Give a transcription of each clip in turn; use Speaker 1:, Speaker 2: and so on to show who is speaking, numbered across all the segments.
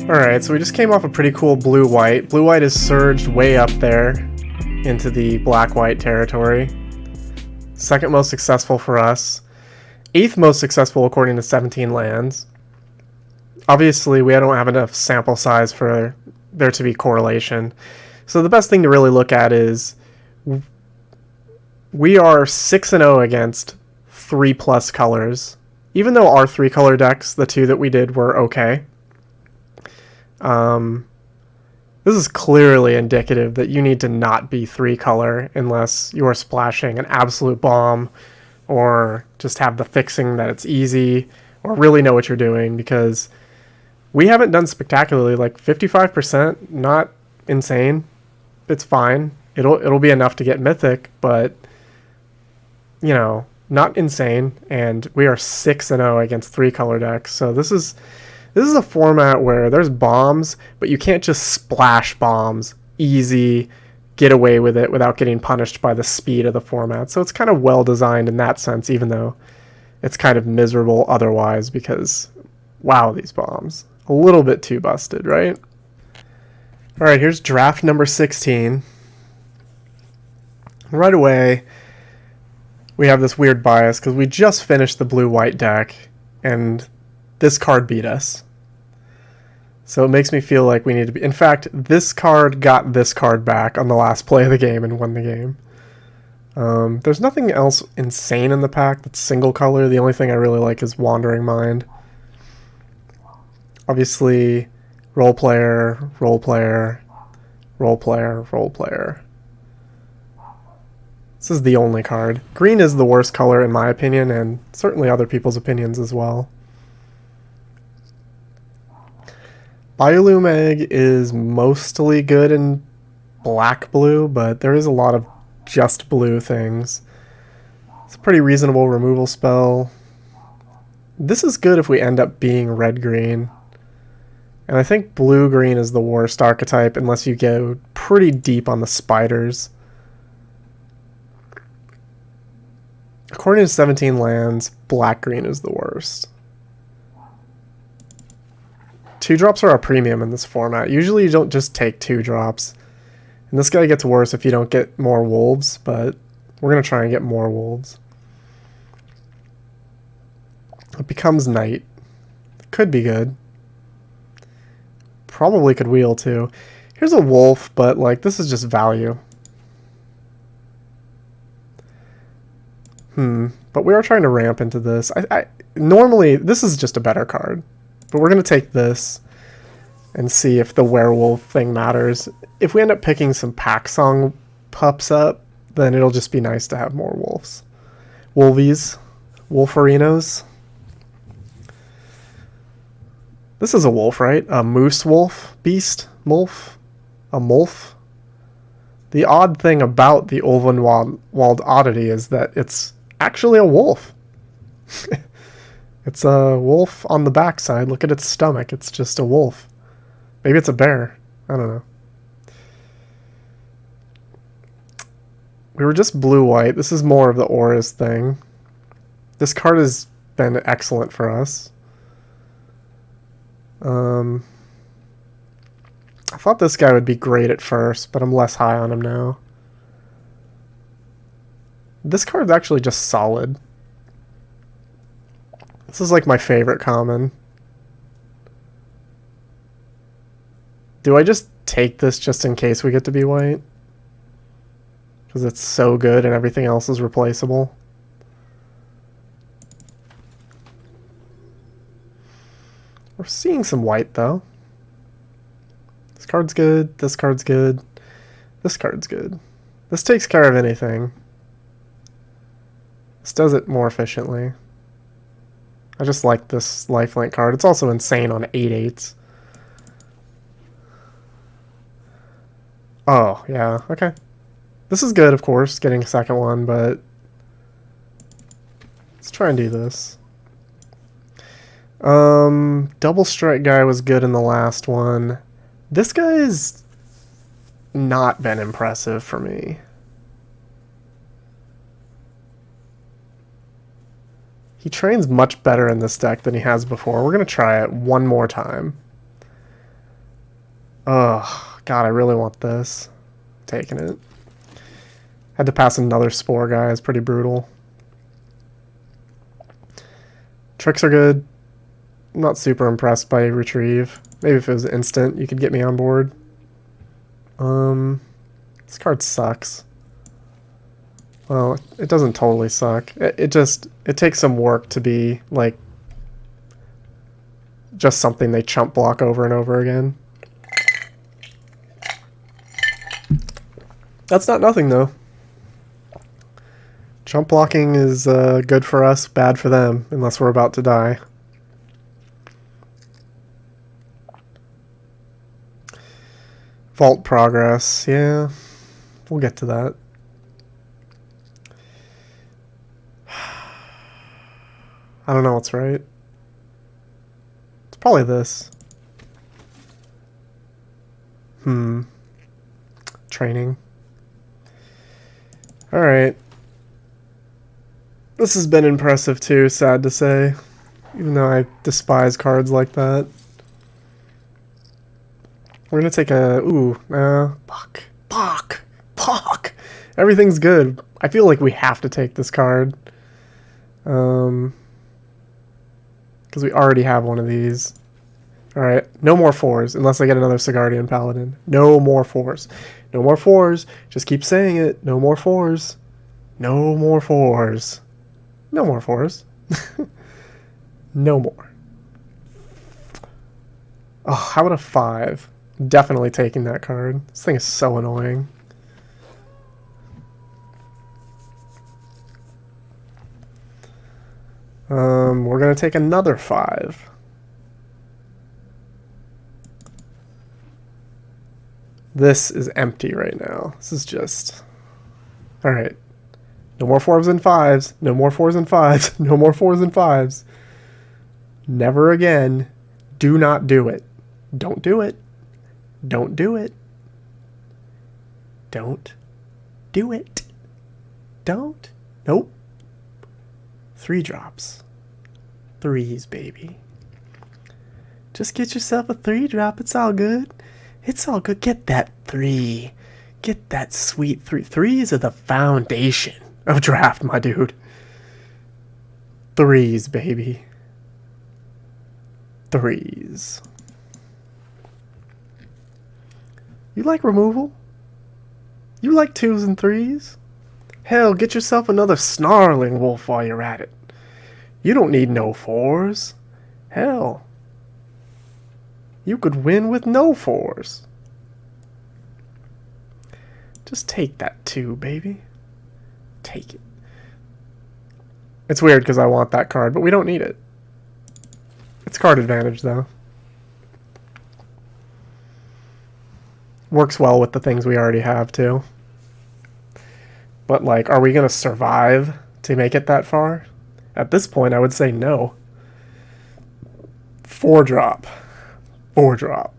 Speaker 1: Alright, so we just came off a pretty cool blue-white. Blue-white is surged way up there into the black-white territory. Second most successful for us. 8th most successful according to 17 lands. Obviously, we don't have enough sample size for there to be correlation. So the best thing to really look at is we are 6-0 against 3+ colors. Even though our 3-color decks, the 2 that we did, were okay. This is clearly indicative that you need to not be 3-color unless you are splashing an absolute bomb or just have the fixing that it's easy or really know what you're doing, because we haven't done spectacularly. Like 55%, not insane. It's fine. It'll be enough to get mythic, but you know, not insane. And we are 6-0 against 3-color decks. So this is a format where there's bombs, but you can't just splash bombs easy, get away with it without getting punished by the speed of the format. So it's kind of well designed in that sense, even though it's kind of miserable otherwise, because wow, these bombs. A little bit too busted, right? Alright, here's draft number 16. Right away, we have this weird bias because we just finished the blue-white deck, and this card beat us. So it makes me feel like we need to be... In fact, this card got this card back on the last play of the game and won the game. There's nothing else insane in the pack that's single color. The only thing I really like is Wandering Mind. Obviously, role player, role player, role player, role player. This is the only card. Green is the worst color in my opinion, and certainly other people's opinions as well. Biolume Egg is mostly good in black-blue, but there is a lot of just blue things. It's a pretty reasonable removal spell. This is good if we end up being red-green. And I think blue-green is the worst archetype unless you go pretty deep on the spiders. According to 17 lands, black-green is the worst. 2-drops are a premium in this format. Usually you don't just take 2-drops. And this guy gets worse if you don't get more wolves, but we're going to try and get more wolves. It becomes night. Could be good. Probably could wheel too. Here's a wolf, but like this is just value. But we are trying to ramp into this. Normally, this is just a better card. But we're going to take this and see if the werewolf thing matters. If we end up picking some pack song pups up, then it'll just be nice to have more wolves. Wolvies. Wolferinos. This is a wolf, right? A moose wolf? Beast? Mulf? A mulf? The odd thing about the Ulvenwald oddity is that it's actually a wolf. It's a wolf on the backside. Look at its stomach. It's just a wolf. Maybe it's a bear. I don't know. We were just blue-white. This is more of the auras thing. This card has been excellent for us. I thought this guy would be great at first, but I'm less high on him now. This card's actually just solid. This is like my favorite common. Do I just take this just in case we get to be white? Because it's so good and everything else is replaceable. We're seeing some white though. This card's good, this card's good, this card's good. This takes care of anything. This does it more efficiently. I just like this lifelink card. It's also insane on 8/8s. Oh, yeah, okay. This is good, of course, getting a second one, but let's try and do this. Double strike guy was good in the last one. This guy's not been impressive for me. He trains much better in this deck than he has before. We're going to try it one more time. Oh, God, I really want this. Taking it. Had to pass another spore guy. It's pretty brutal. Tricks are good. I'm not super impressed by retrieve. Maybe if it was instant, you could get me on board. This card sucks. Well, it doesn't totally suck. It takes some work to be, like, just something they chump block over and over again. That's not nothing, though. Chump blocking is good for us, bad for them, unless we're about to die. Vault progress, yeah. We'll get to that. I don't know what's right. It's probably this. Training. Alright. This has been impressive too, sad to say. Even though I despise cards like that. We're gonna take a... Ooh, Puck! Everything's good. I feel like we have to take this card. Because we already have one of these. Alright, no more 4s, unless I get another Sigardian Paladin. No more 4s. No more 4s. Just keep saying it. No more 4s. No more 4s. No more 4s. No more. Oh, how about a 5? Definitely taking that card. This thing is so annoying. We're gonna take another 5. This is empty right now. This is just... Alright. No more 4s and 5s. No more 4s and 5s. No more 4s and 5s. Never again. Do not do it. Don't do it. Don't do it. Don't do it. Don't. Nope. 3 drops. 3s, baby. Just get yourself a 3-drop. It's all good. It's all good. Get that 3. Get that sweet 3. 3s are the foundation of draft, my dude. 3s, baby. 3s. You like removal? You like 2s and 3s? Hell, get yourself another snarling wolf while you're at it. You don't need no 4s. Hell, you could win with no 4s. Just take that 2, baby. Take it. It's weird because I want that card, but we don't need it. It's card advantage, though. Works well with the things we already have, too. But, like, are we going to survive to make it that far? At this point, I would say no. 4-drop. 4-drop.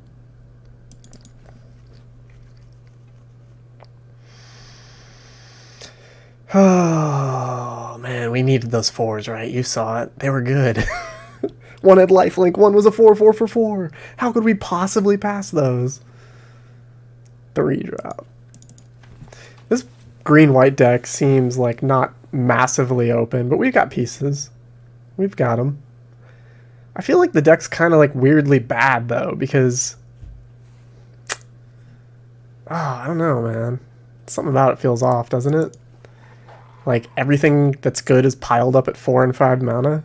Speaker 1: Oh, man, we needed those 4s, right? You saw it. They were good. One had lifelink, one was a 4/4 for 4. How could we possibly pass those? 3-drop. This green-white deck seems like not massively open, but we've got pieces. We've got them. I feel like the deck's kind of like weirdly bad, though, because... Oh, I don't know, man. Something about it feels off, doesn't it? Like, everything that's good is piled up at 4 and 5 mana.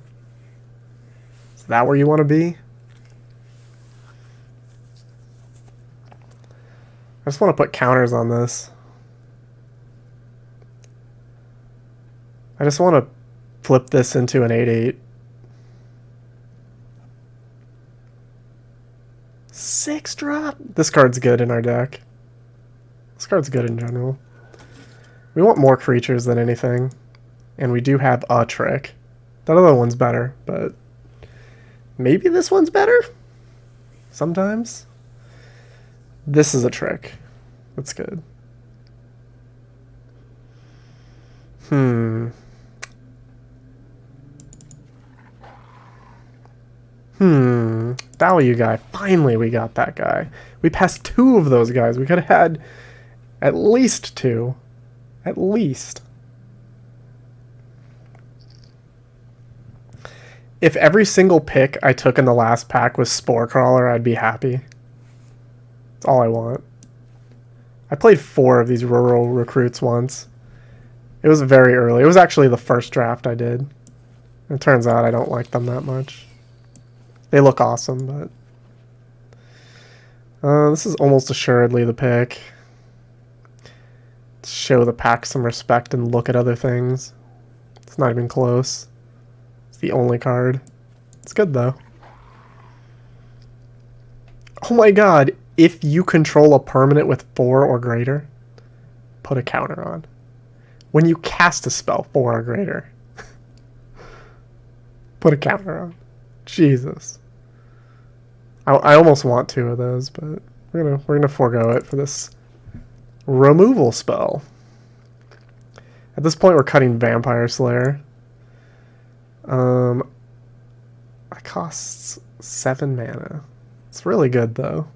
Speaker 1: Is that where you want to be? I just want to put counters on this. I just want to flip this into an 8/8. 6-drop? This card's good in our deck. This card's good in general. We want more creatures than anything. And we do have a trick. That other one's better, but... Maybe this one's better? Sometimes? This is a trick. That's good. value guy. Finally, we got that guy. We passed 2 of those guys. We could have had at least 2. At least. If every single pick I took in the last pack was Spore Crawler, I'd be happy. That's all I want. I played 4 of these rural recruits once. It was very early. It was actually the first draft I did. It turns out I don't like them that much. They look awesome, but... this is almost assuredly the pick. Show the pack some respect and look at other things. It's not even close. It's the only card. It's good, though. Oh my god, if you control a permanent with 4 or greater, put a counter on. When you cast a spell 4 or greater, put a counter on. Jesus. I almost want 2 of those, but we're gonna forego it for this removal spell. At this point, we're cutting Vampire Slayer. It costs 7 mana. It's really good, though.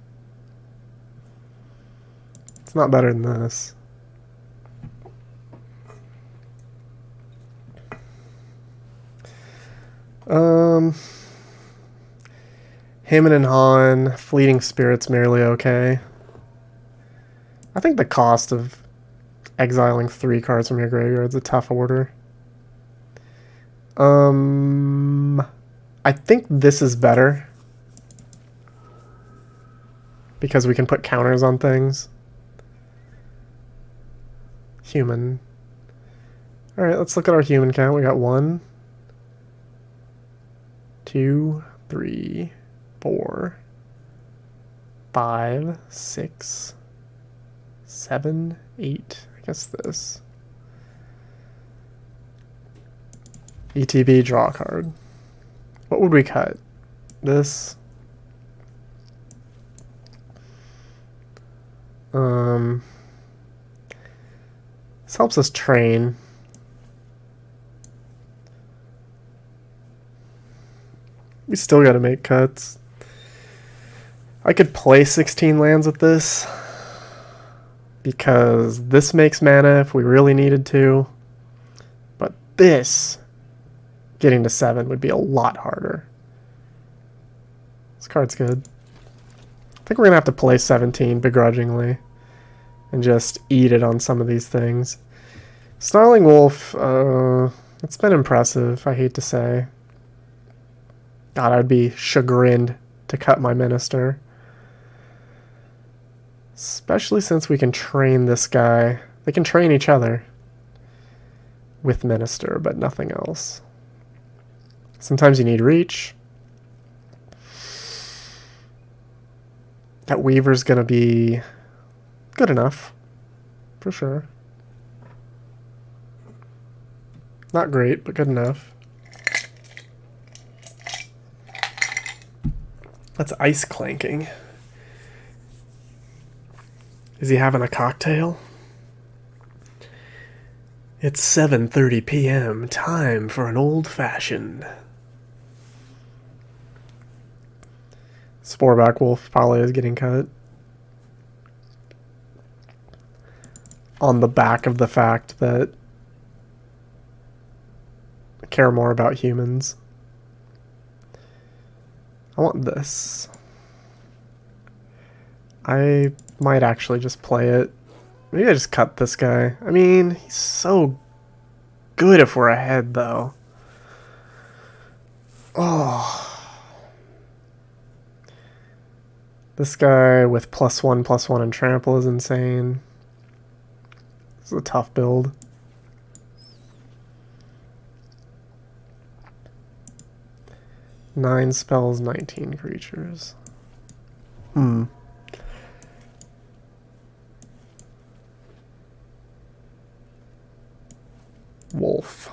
Speaker 1: It's not better than this. Hammond and Han, Fleeting Spirit's merely okay. I think the cost of exiling 3 cards from your graveyard is a tough order. I think this is better because we can put counters on things. Human. Alright, let's look at our human count. We got 1, 2, 3, 4, 5, 6, 7, 8. I guess this. ETB, draw a card. What would we cut? This. This helps us train. We still gotta make cuts. I could play 16 lands with this, because this makes mana if we really needed to. But this, getting to 7 would be a lot harder. This card's good. I think we're gonna have to play 17 begrudgingly and just eat it on some of these things. Snarling Wolf, it's been impressive, I hate to say. God, I'd be chagrined to cut my Minister. Especially since we can train this guy. They can train each other with Minister, but nothing else. Sometimes you need reach. That Weaver's gonna be good enough, for sure. Not great, but good enough. That's ice clanking. Is he having a cocktail? It's 7:30 p.m. Time for an old-fashioned. Sporeback Wolf probably is getting cut. On the back of the fact that I care more about humans. I want this. I might actually just play it. Maybe I just cut this guy. I mean, he's so good if we're ahead, though. Oh. This guy with +1/+1 and trample is insane. This is a tough build. Nine spells, 19 creatures. Wolf.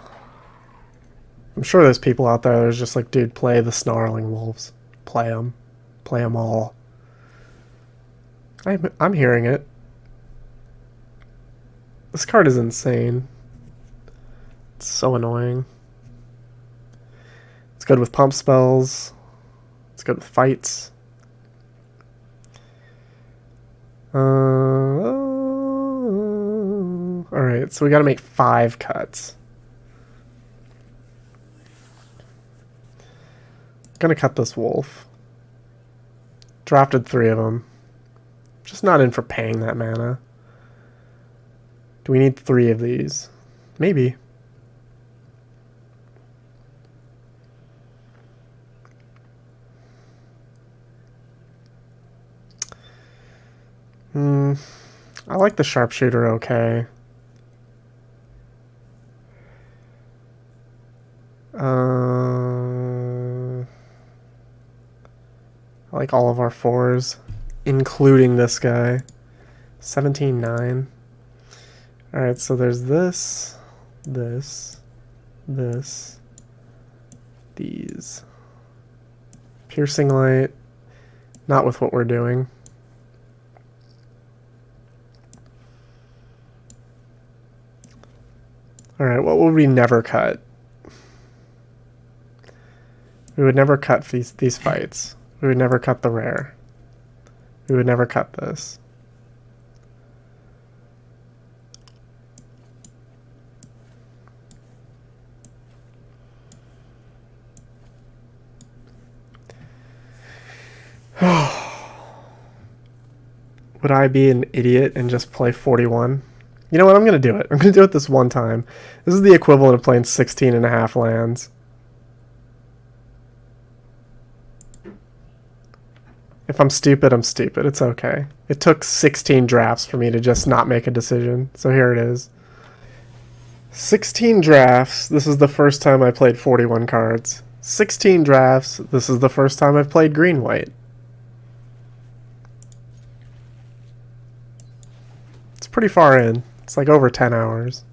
Speaker 1: I'm sure there's people out there that's just like, dude, play the Snarling Wolves. Play them. Play them all. I'm hearing it. This card is insane. It's so annoying. It's good with pump spells. It's good with fights. Alright, so we gotta make 5 cuts. Gonna cut this wolf. Drafted 3 of them. Just not in for paying that mana. Do we need 3 of these? Maybe. I like the sharpshooter okay. I like all of our 4s, including this guy. 17-9. Alright, so there's this, these. Piercing light, not with what we're doing. Alright, what would we never cut? We would never cut these fights. We would never cut the rare. We would never cut this. Would I be an idiot and just play 41? You know what? I'm going to do it. I'm going to do it this one time. This is the equivalent of playing 16.5 lands. If I'm stupid, I'm stupid. It's okay. It took 16 drafts for me to just not make a decision. So here it is. 16 drafts. This is the first time I played 41 cards. 16 drafts. This is the first time I've played green-white. It's pretty far in. It's like over 10 hours.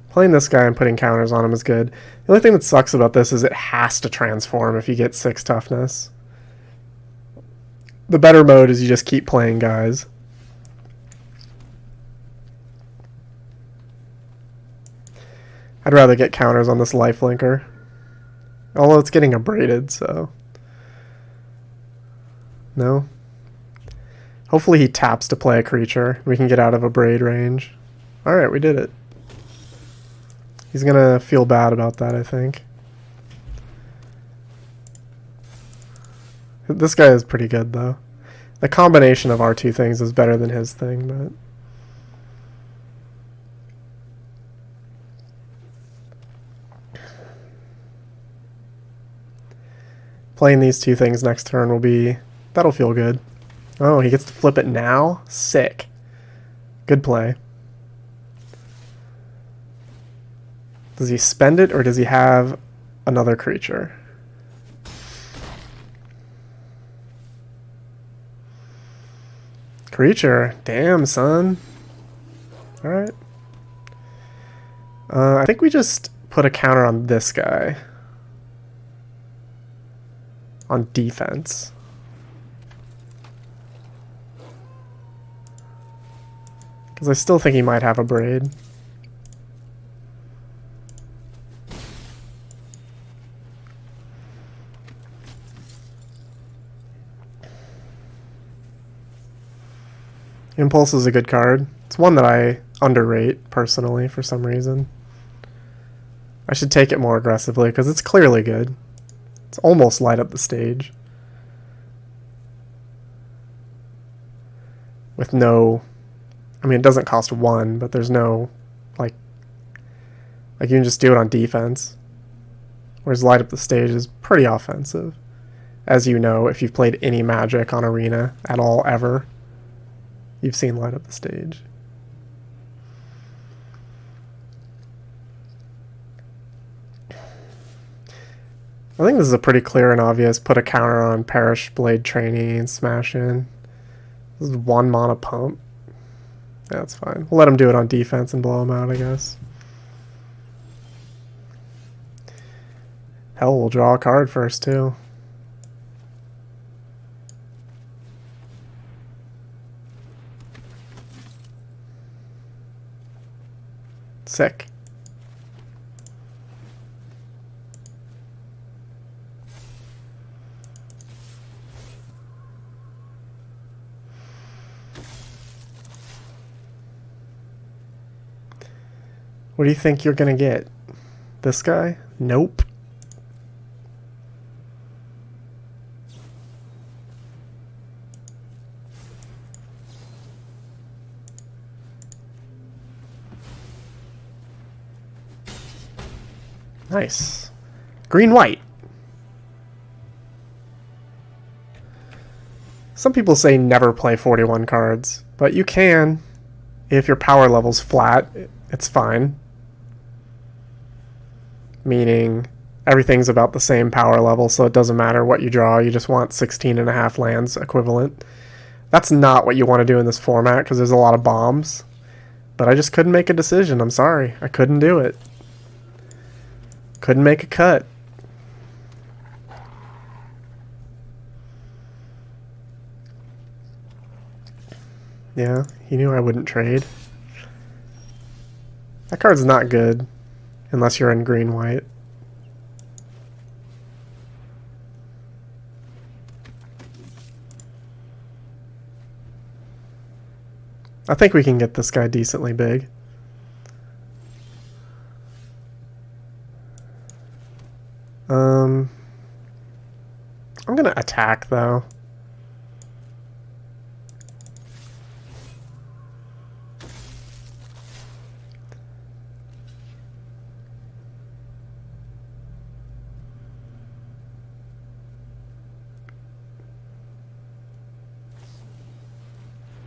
Speaker 1: Playing this guy and putting counters on him is good. The only thing that sucks about this is it has to transform if you get 6 toughness. The better mode is you just keep playing guys. I'd rather get counters on this lifelinker. Although it's getting abraded, so... No? Hopefully he taps to play a creature. We can get out of abrade range. Alright, we did it. He's gonna feel bad about that, I think. This guy is pretty good, though. The combination of our 2 things is better than his thing, but... Playing these 2 things next turn will be... That'll feel good. Oh, he gets to flip it now? Sick. Good play. Does he spend it, or does he have another creature? Creature? Damn, son. Alright. I think we just put a counter on this guy. On defense. Because I still think he might have a braid. Impulse is a good card. It's one that I underrate, personally, for some reason. I should take it more aggressively, because it's clearly good. It's almost light up the stage. With no... I mean, it doesn't cost 1, but there's no... Like you can just do it on defense. Whereas light up the stage is pretty offensive. As you know, if you've played any Magic on Arena at all, ever. You've seen light up the stage. I think this is a pretty clear and obvious put a counter on Perish Blade Trainee and smash in. This is 1 mana pump. Yeah, that's fine. We'll let him do it on defense and blow him out, I guess. Hell, we'll draw a card first, too. Sick. What do you think you're gonna get? This guy? Nope. Nice. Green-white. Some people say never play 41 cards, but you can. If your power level's flat, it's fine. Meaning everything's about the same power level, so it doesn't matter what you draw, you just want 16.5 lands equivalent. That's not what you want to do in this format, because there's a lot of bombs. But I just couldn't make a decision, I'm sorry. I couldn't do it. Couldn't make a cut. Yeah, he knew I wouldn't trade. That card's not good, unless you're in green-white. I think we can get this guy decently big. I'm gonna attack, though.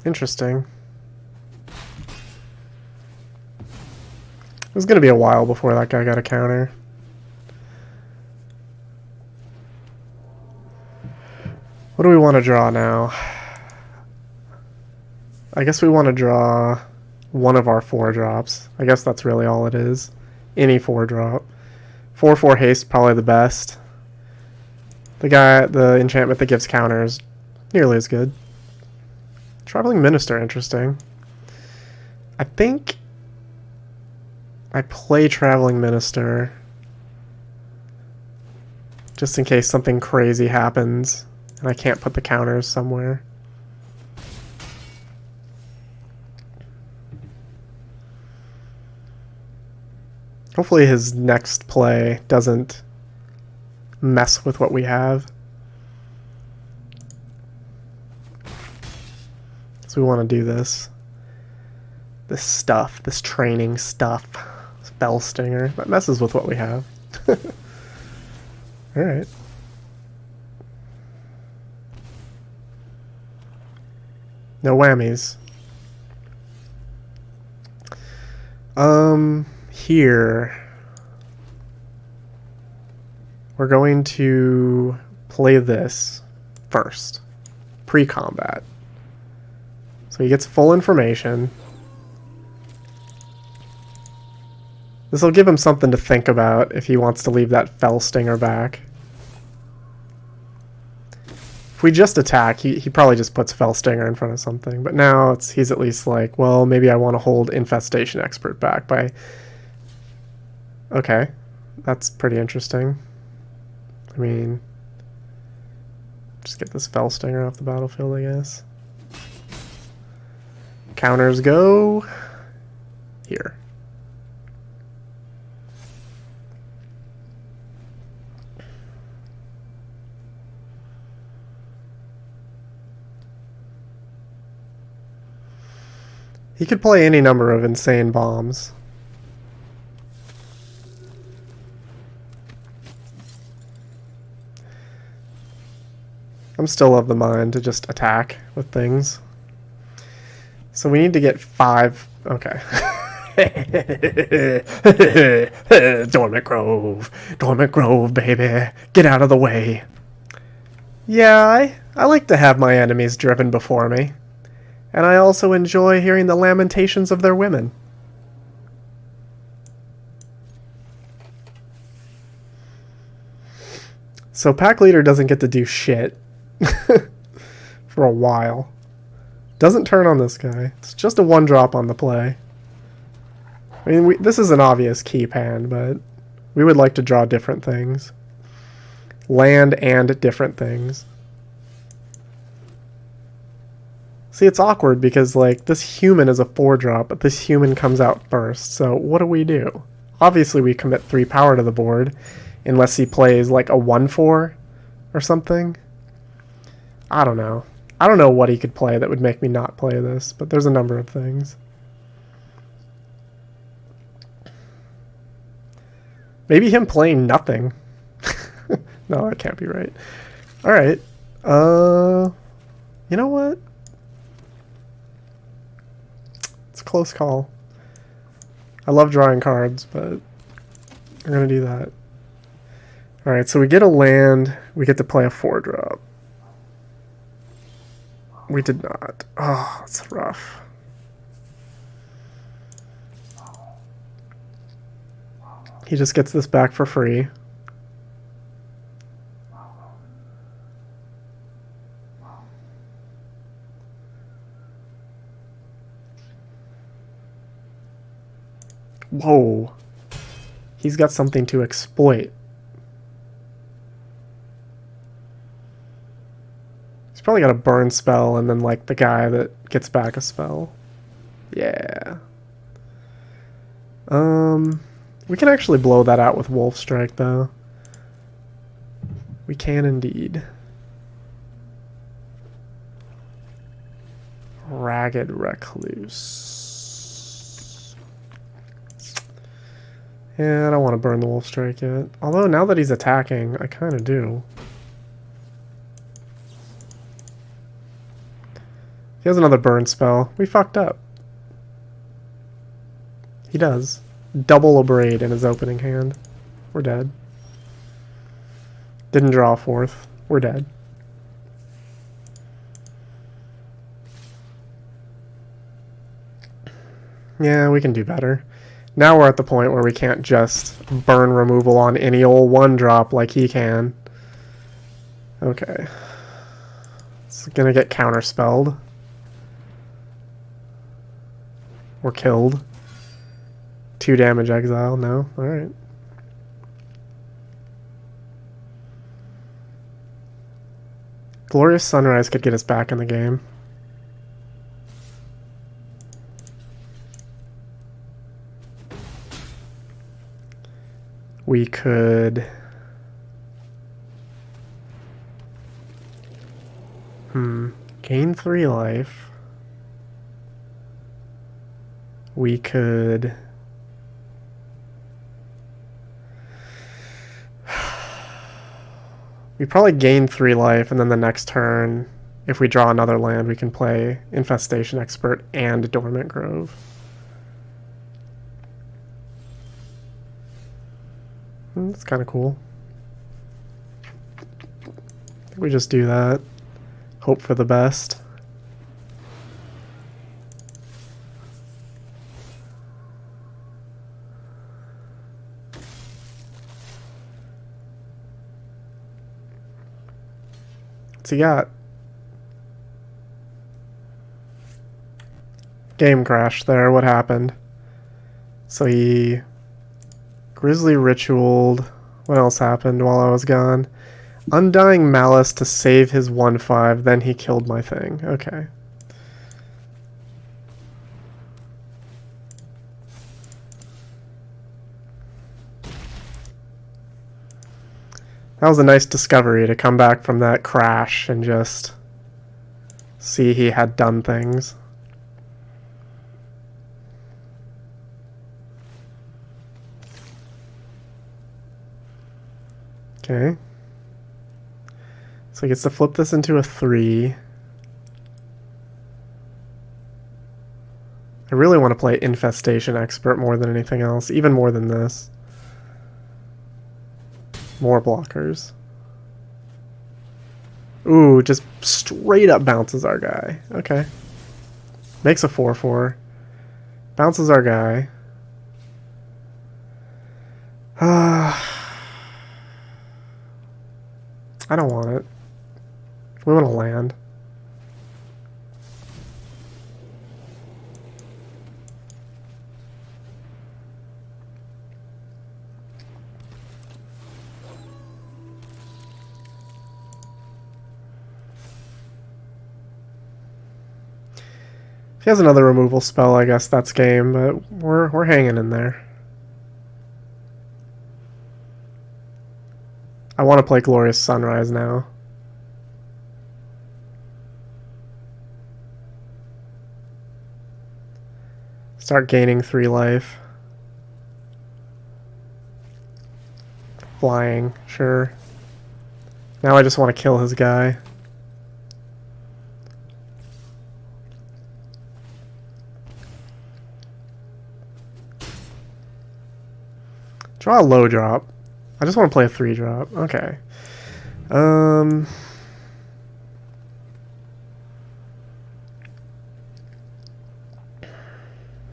Speaker 1: Interesting. It was going to be a while before that guy got a counter. What do we want to draw now? I guess we want to draw one of our 4-drops. I guess that's really all it is. Any 4-drop. 4/4 haste, probably the best. The enchantment that gives counters, nearly as good. Traveling Minister, interesting. I think I play Traveling Minister just in case something crazy happens and I can't put the counters somewhere. Hopefully his next play doesn't mess with what we have. So we want to do this stuff, this training stuff. Spell Stinger. That messes with what we have. Alright. No whammies. Here. We're going to play this first. Pre-combat. So he gets full information. This will give him something to think about if he wants to leave that Fell Stinger back. If we just attack, he probably just puts Fell Stinger in front of something. But now he's at least like, well, maybe I want to hold Infestation Expert back by... Okay, that's pretty interesting. I mean, just get this Fell Stinger off the battlefield, I guess. Counters go here. He could play any number of insane bombs. I'm still of the mind to just attack with things. So we need to get 5... Okay. Dormant Grove. Dormant Grove, baby. Get out of the way. Yeah, I like to have my enemies driven before me. And I also enjoy hearing the lamentations of their women. So pack leader doesn't get to do shit for a while. Doesn't turn on this guy. It's just a 1-drop on the play. I mean, this is an obvious keep hand, but we would like to draw different things. Land and different things. See, it's awkward because, like, this human is a 4-drop, but this human comes out first. So what do? Obviously, we commit 3 power to the board, unless he plays, like, a 1/4 or something. I don't know. I don't know what he could play that would make me not play this, but there's a number of things. Maybe him playing nothing. No, that can't be right. Alright. You know what? It's a close call. I love drawing cards, but I'm going to do that. Alright, so we get a land. We get to play a 4-drop. We did not. Oh, it's rough. He just gets this back for free. Whoa. He's got something to exploit. He's probably got a burn spell and then, like, the guy that gets back a spell. Yeah. We can actually blow that out with Wolf Strike, though. We can indeed. Ragged Recluse. Yeah, I don't want to burn the Wolf Strike yet. Although, now that he's attacking, I kind of do. He has another burn spell. We fucked up. He does. Double Abrade in his opening hand. We're dead. Didn't draw a 4th. We're dead. Yeah, we can do better. Now we're at the point where we can't just burn removal on any old 1-drop like he can. Okay. It's gonna get counterspelled. Or killed. 2 damage exile, no? Alright. Glorious Sunrise could get us back in the game. We could... Gain 3 life. We could... We probably gain 3 life, and then the next turn, if we draw another land, we can play Infestation Expert and Dormant Grove. That's kind of cool. I think we just do that. Hope for the best. What's he got? Game crash there. What happened? So he Grizzly Ritualed. What else happened while I was gone? Undying Malice to save his 1/5, then he killed my thing. Okay. That was a nice discovery to come back from that crash and just see he had done things. Okay. So he gets to flip this into a 3. I really want to play Infestation Expert more than anything else, even more than this. More blockers. Ooh, just straight up bounces our guy. Okay. Makes a 4/4. Bounces our guy. I don't want it. We want to land. If he has another removal spell, I guess that's game, but we're hanging in there. I want to play Glorious Sunrise now. Start gaining 3 life. Flying, sure. Now I just want to kill his guy. Draw a low drop. I just want to play a 3-drop. Okay.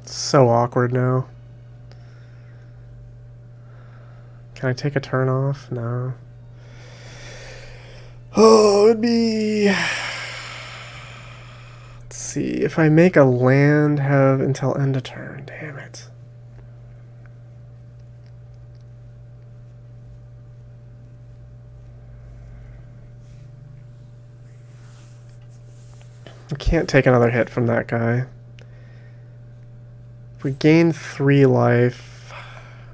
Speaker 1: So awkward now. Can I take a turn off? No. Oh, it would be... Let's see. If I make a land, have until end of turn. Damn it. I can't take another hit from that guy. If we gain 3 life,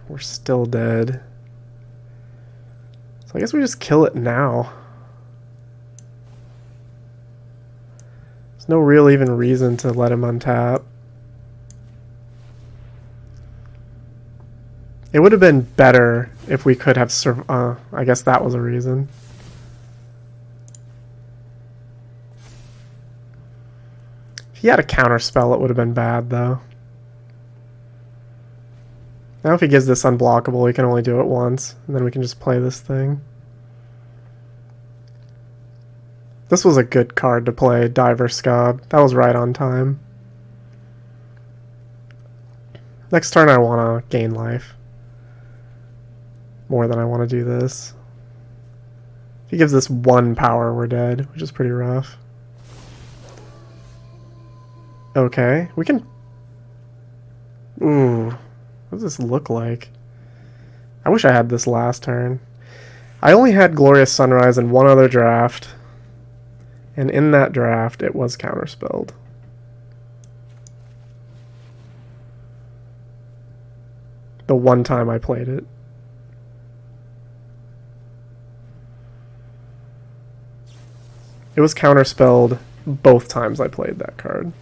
Speaker 1: we're still dead. So I guess we just kill it now. There's no real even reason to let him untap. It would have been better if we could have I guess that was a reason. If he had a counter spell, it would have been bad, though. Now if he gives this unblockable, he can only do it once, and then we can just play this thing. This was a good card to play, Diver Scob. That was right on time. Next turn I want to gain life. More than I want to do this. If he gives this 1 power, we're dead, which is pretty rough. Okay, we can... Ooh, what does this look like? I wish I had this last turn. I only had Glorious Sunrise in 1 other draft. And in that draft, it was counterspelled. The one time I played it. It was counterspelled both times I played that card.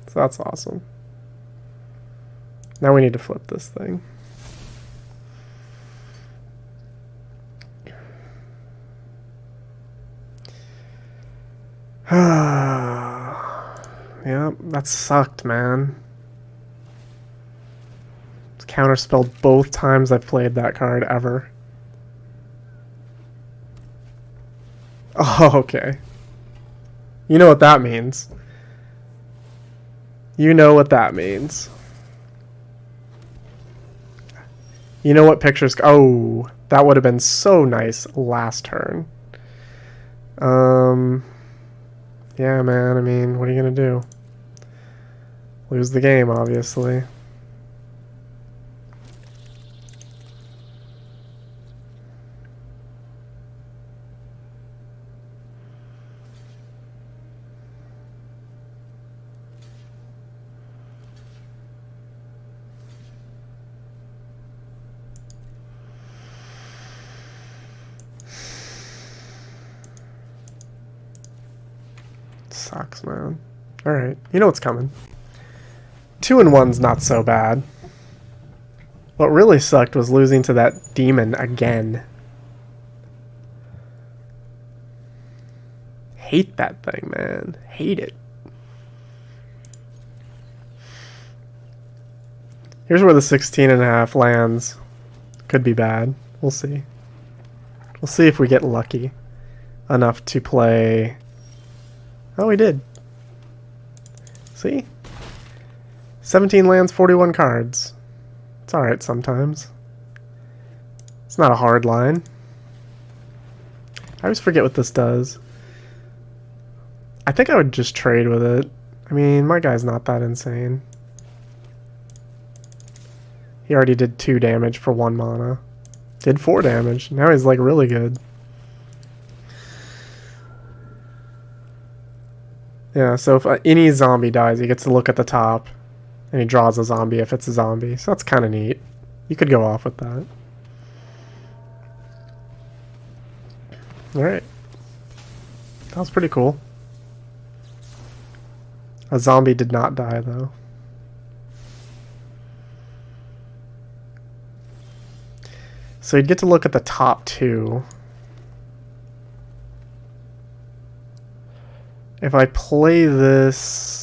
Speaker 1: So that's awesome. Now we need to flip this thing. Yeah, that sucked, man. It's counterspelled both times I've played that card ever. Oh, okay. You know what that means. You know what that means. You know what pictures... Oh, that would have been so nice last turn. Yeah, man, I mean, what are you going to do? Lose the game, obviously. Sucks, man. Alright, you know what's coming. 2-1's not so bad. What really sucked was losing to that demon again. Hate that thing, man. Hate it. Here's where the 16.5 lands. Could be bad. We'll see. We'll see if we get lucky enough to play... Oh, we did. See? 17 lands, 41 cards. It's alright sometimes. It's not a hard line. I always forget what this does. I think I would just trade with it. I mean, my guy's not that insane. He already did 2 damage for 1 mana. Did 4 damage. Now he's like really good. Yeah, so if any zombie dies, he gets to look at the top, and he draws a zombie if it's a zombie. So that's kind of neat. You could go off with that. Alright. That was pretty cool. A zombie did not die, though. So you'd get to look at the top two. If I play this...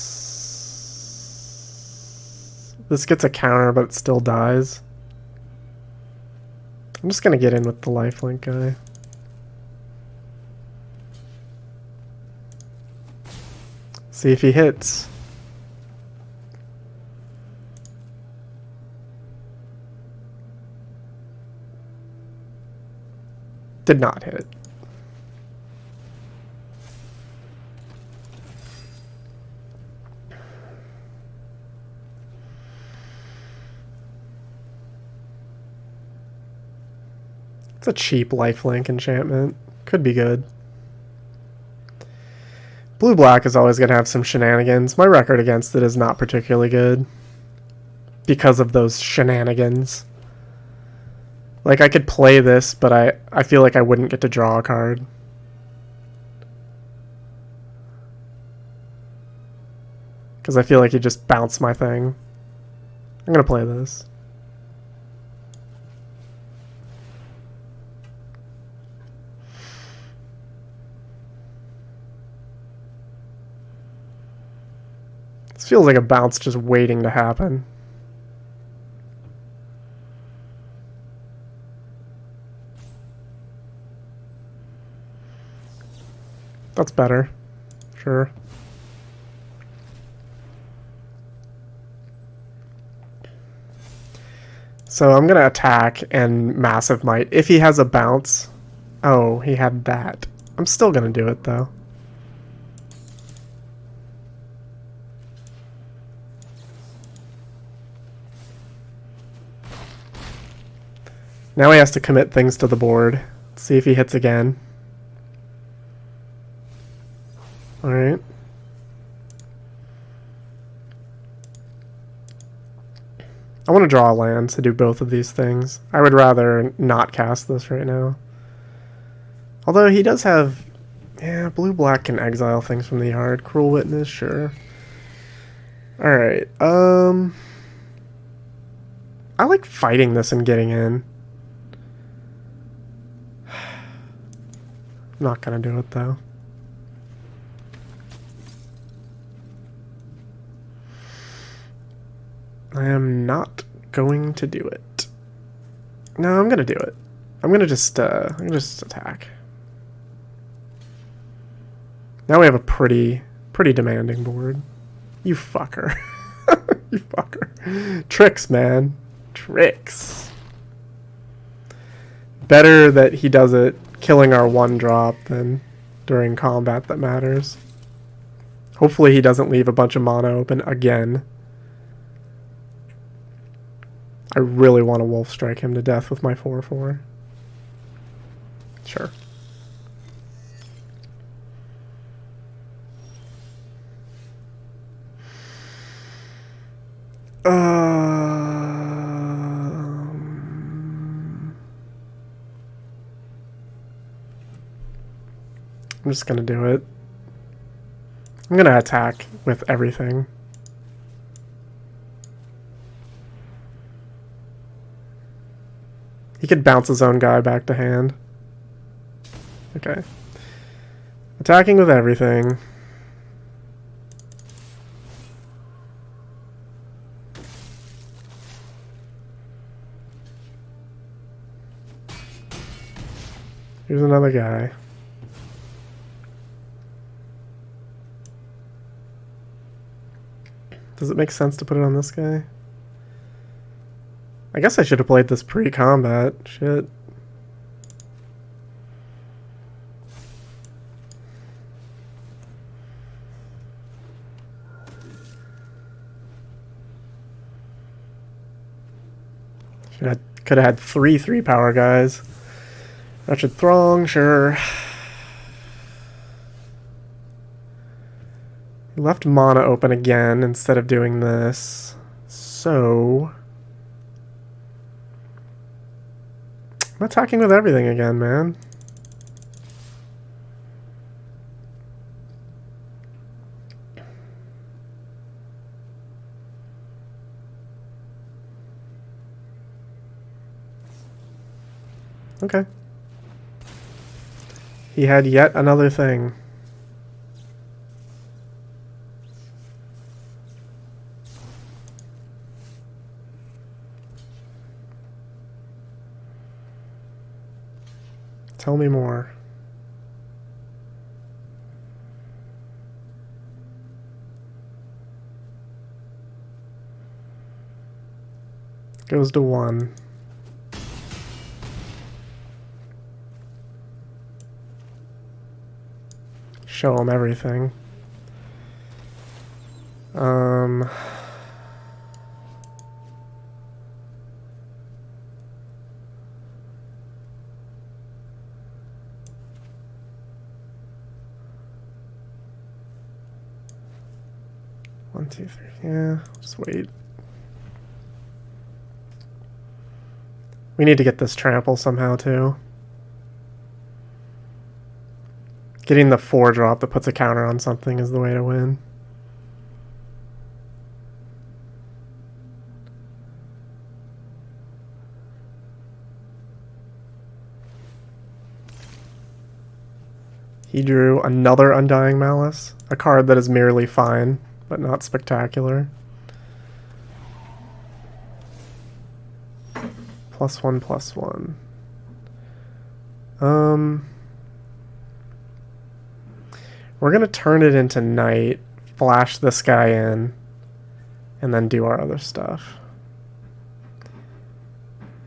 Speaker 1: This gets a counter, but it still dies. I'm just going to get in with the lifelink guy. See if he hits. Did not hit. It's a cheap lifelink enchantment. Could be good. Blue-black is always going to have some shenanigans. My record against it is not particularly good. Because of those shenanigans. Like, I could play this, but I feel like I wouldn't get to draw a card. Because I feel like he just bounced my thing. I'm going to play this. This feels like a bounce just waiting to happen. That's better. Sure. So I'm going to attack and Massive Might. If he has a bounce... Oh, he had that. I'm still going to do it, though. Now he has to commit things to the board. Let's see if he hits again. Alright. I want to draw a land to do both of these things. I would rather not cast this right now. Although he does have... Yeah, blue-black can exile things from the yard. Cruel Witness, sure. Alright, I like fighting this and getting in. I'm not gonna do it, though. I am not going to do it. No, I'm gonna do it. I'm gonna just attack. Now we have a pretty demanding board. You fucker. You fucker. Tricks, man. Tricks. Better that he does it killing our 1-drop than during combat that matters. Hopefully he doesn't leave a bunch of mana open again. I really want to Wolf Strike him to death with my 4/4. Sure. I'm just gonna do it. I'm gonna attack with everything. He could bounce his own guy back to hand. Okay. Attacking with everything. Here's another guy. Does it make sense to put it on this guy? I guess I should have played this pre-combat. Shit. Could have had 3 power guys. Wretched Throng, sure. We left mana open again instead of doing this. So I'm attacking with everything again, man. Okay. He had yet another thing. Tell me more. Goes to 1. Show him everything. 1, 2, 3. Yeah, just wait. We need to get this trample somehow too. Getting the 4 drop that puts a counter on something is the way to win. He drew another Undying Malice, a card that is merely fine, but not spectacular. +1/+1. We're gonna turn it into night, flash this guy in, and then do our other stuff.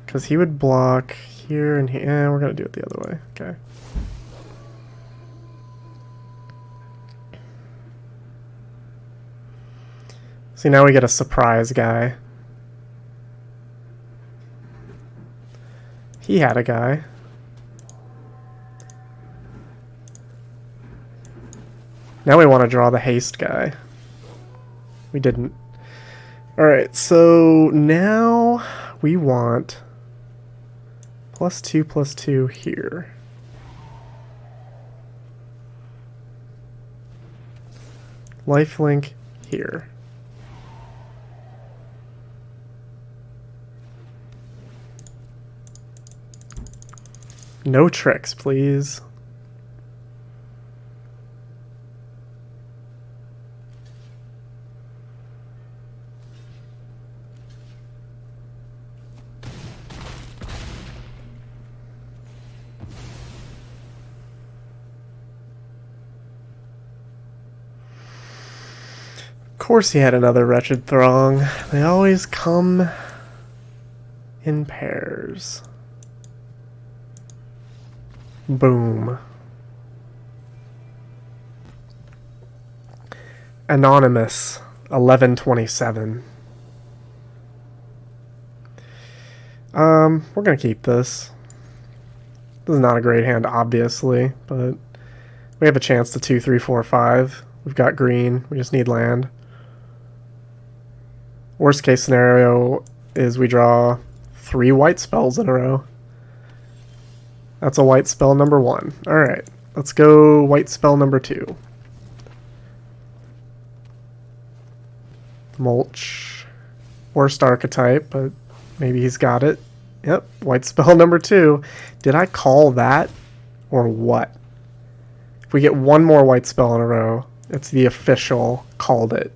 Speaker 1: Because he would block here and here. Yeah, we're gonna do it the other way. Okay. See, now we get a surprise guy. He had a guy. Now we want to draw the haste guy. We didn't. Alright, so now we want +2/+2 here. Lifelink here. No tricks, please. Of course he had another Wretched Throng. They always come in pairs. Boom. Anonymous 1127. We're gonna keep this. This is not a great hand, obviously, but we have a chance to 2, 3, 4, 5. We've got green. We just need land. Worst case scenario is we draw 3 white spells in a row. That's a white spell number 1. Alright, let's go white spell number 2. Mulch. Worst archetype, but maybe he's got it. Yep, white spell number 2. Did I call that or what? If we get one more white spell in a row, it's the official called it.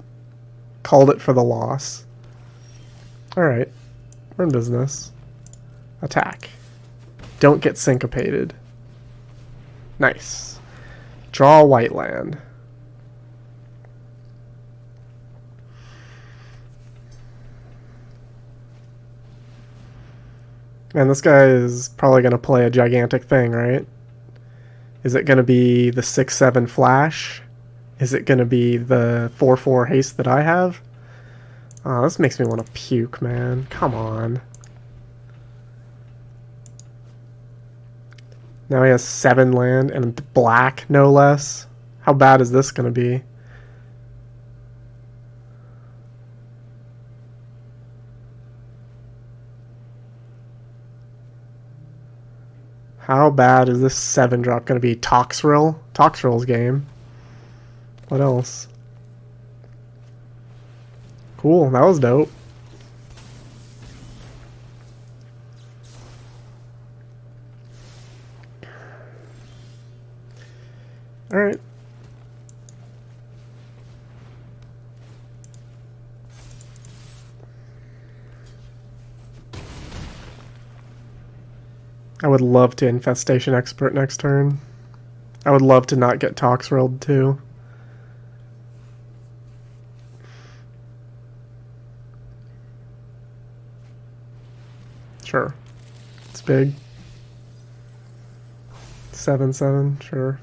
Speaker 1: Called it for the loss. Alright, we're in business. Attack. Don't get syncopated. Nice. Draw a white land. Man, this guy is probably going to play a gigantic thing, right? Is it going to be the 6/7 flash? Is it going to be the 4/4 haste that I have? Oh, this makes me want to puke, man. Come on. Now he has 7 land and black, no less. How bad is this going to be? How bad is this 7-drop going to be? Toxrill? Toxrill's game. What else? Cool, that was dope. Alright. I would love to Infestation Expert next turn. I would love to not get Toxrilled too. Sure. It's big. 7/7, sure.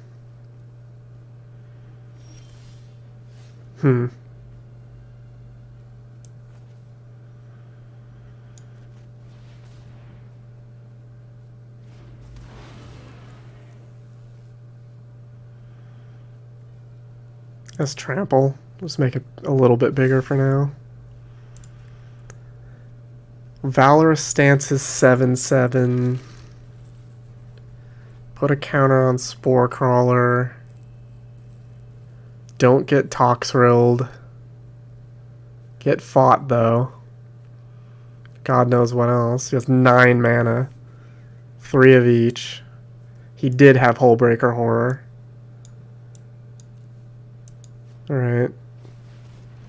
Speaker 1: Let's trample. Just make it a little bit bigger for now. Valorous Stance is 7/7. Put a counter on Spore Crawler. Don't get Toxrilled. Get fought though. God knows what else. He has 9 mana. 3 of each. He did have Hullbreaker Horror. Alright.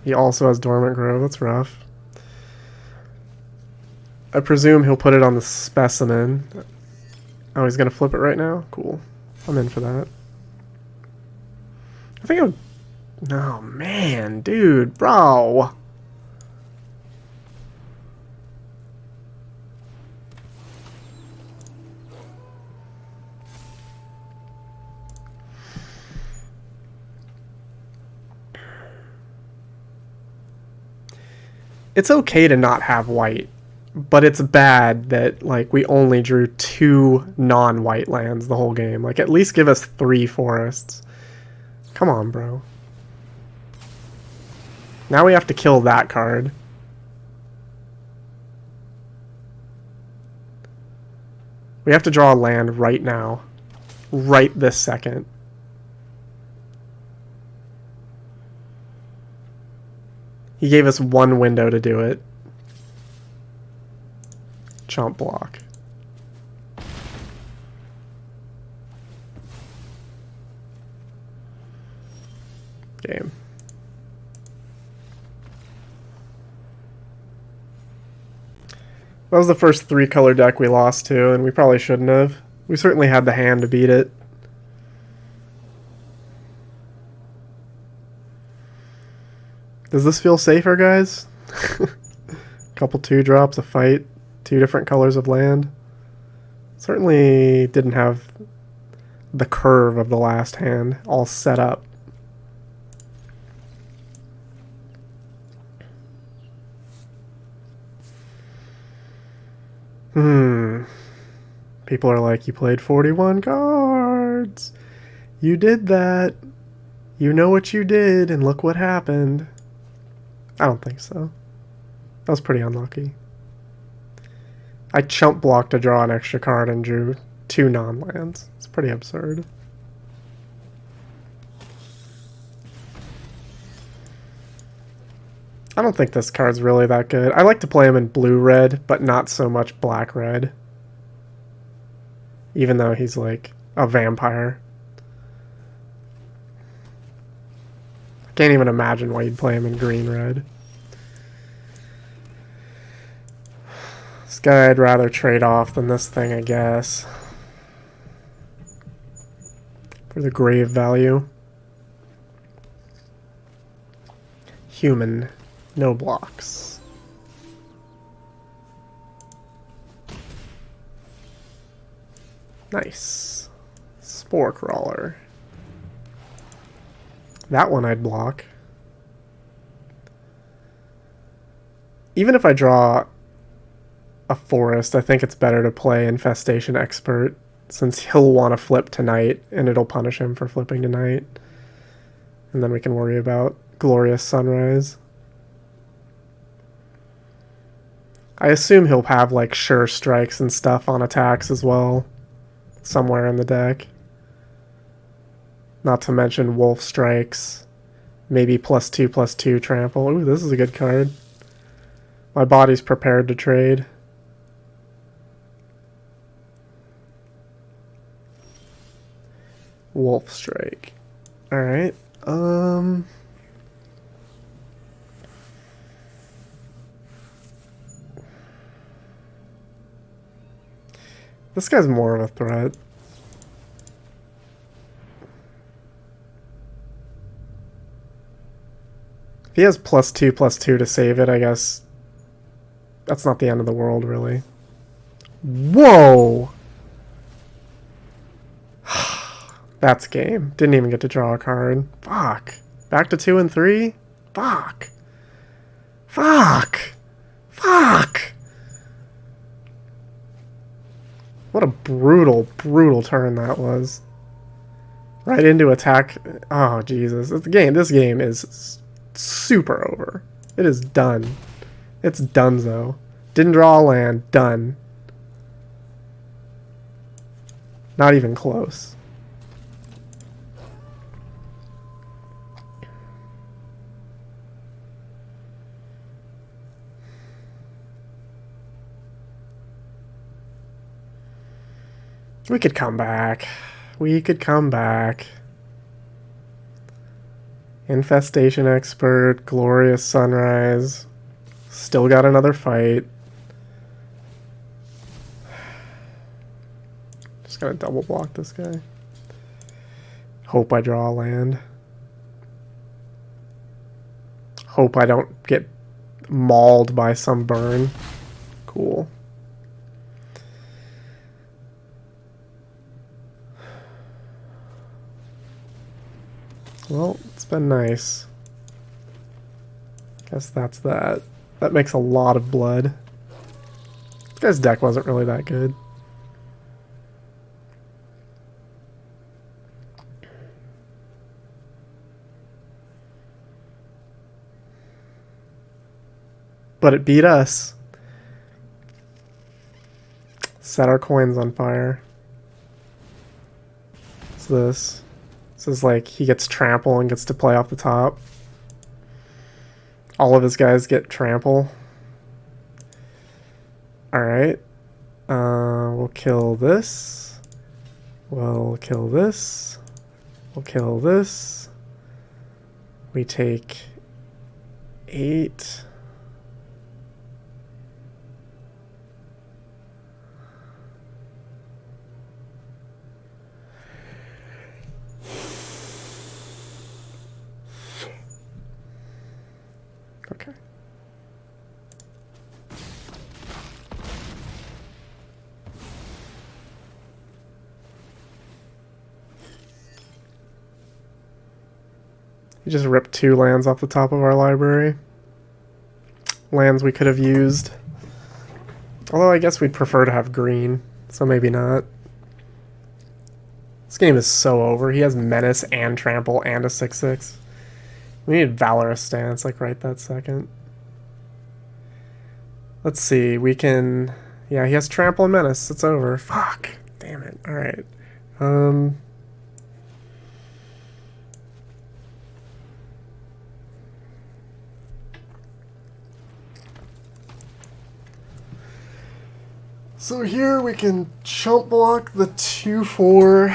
Speaker 1: He also has Dormant Grove. That's rough. I presume he'll put it on the Specimen. Oh, he's going to flip it right now? Cool. I'm in for that. I think I would... Oh, man. Dude, bro. It's okay to not have white, but it's bad that, like, we only drew 2 non-white lands the whole game. Like, at least give us 3 forests. Come on, bro. Now we have to kill that card. We have to draw a land right now. Right this second. He gave us 1 window to do it. Chomp block. Game. That was the first 3-color deck we lost to, and we probably shouldn't have. We certainly had the hand to beat it. Does this feel safer, guys? Couple 2-drops, a fight, 2 different colors of land. Certainly didn't have the curve of the last hand all set up. People are like, you played 41 cards. You did that. You know what you did, and look what happened. I don't think so. That was pretty unlucky. I chump blocked to draw an extra card and drew 2 non-lands. It's pretty absurd. I don't think this card's really that good. I like to play him in blue-red, but not so much black-red. Even though he's like a vampire. I can't even imagine why you'd play him in green-red. This guy I'd rather trade off than this thing, I guess. For the grave value. Human. No blocks. Nice. Spore Crawler. That one I'd block. Even if I draw a forest, I think it's better to play Infestation Expert, since he'll want to flip tonight, and it'll punish him for flipping tonight. And then we can worry about Glorious Sunrise. I assume he'll have, like, Sure Strikes and stuff on attacks as well. somewhere in the deck. Not to mention Wolf Strikes. Maybe +2/+2 trample. Ooh, this is a good card. My body's prepared to trade. Wolf Strike. Alright. This guy's more of a threat. If he has +2/+2 to save it, I guess that's not the end of the world, really. Whoa! That's game. Didn't even get to draw a card. Fuck. Back to 2 and 3? Fuck. Fuck. Fuck. What a brutal, brutal turn that was. Right into attack. Oh, Jesus. This game is super over. It is done. It's donezo. Didn't draw a land. Done. Not even close. We could come back. We could come back. Infestation Expert, Glorious Sunrise. Still got another fight. Just gotta double block this guy. Hope I draw a land. Hope I don't get mauled by some burn. Cool. Well, it's been nice. Guess that's that. That makes a lot of blood. This guy's deck wasn't really that good. But it beat us. Set our coins on fire. What's this? This is like he gets trample and gets to play off the top. All of his guys get trample. Alright. We'll kill this. We'll kill this. We'll kill this. We take 8. Okay. You just ripped 2 lands off the top of our library. Lands we could have used. Although I guess we'd prefer to have green, so maybe not. This game is so over. He has Menace and Trample and a 6/6. We need Valorous Stance, like, right that second. Let's see, we can... Yeah, he has Trample and Menace. It's over. Fuck. Damn it. Alright. So here we can chump block the 2/4...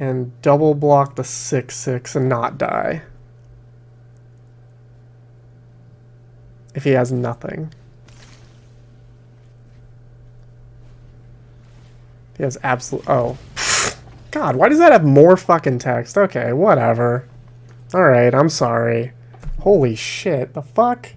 Speaker 1: and double block the 6/6 and not die. If he has nothing. He has absolute... Oh. God, why does that have more fucking text? Okay, whatever. Alright, I'm sorry. Holy shit, the fuck?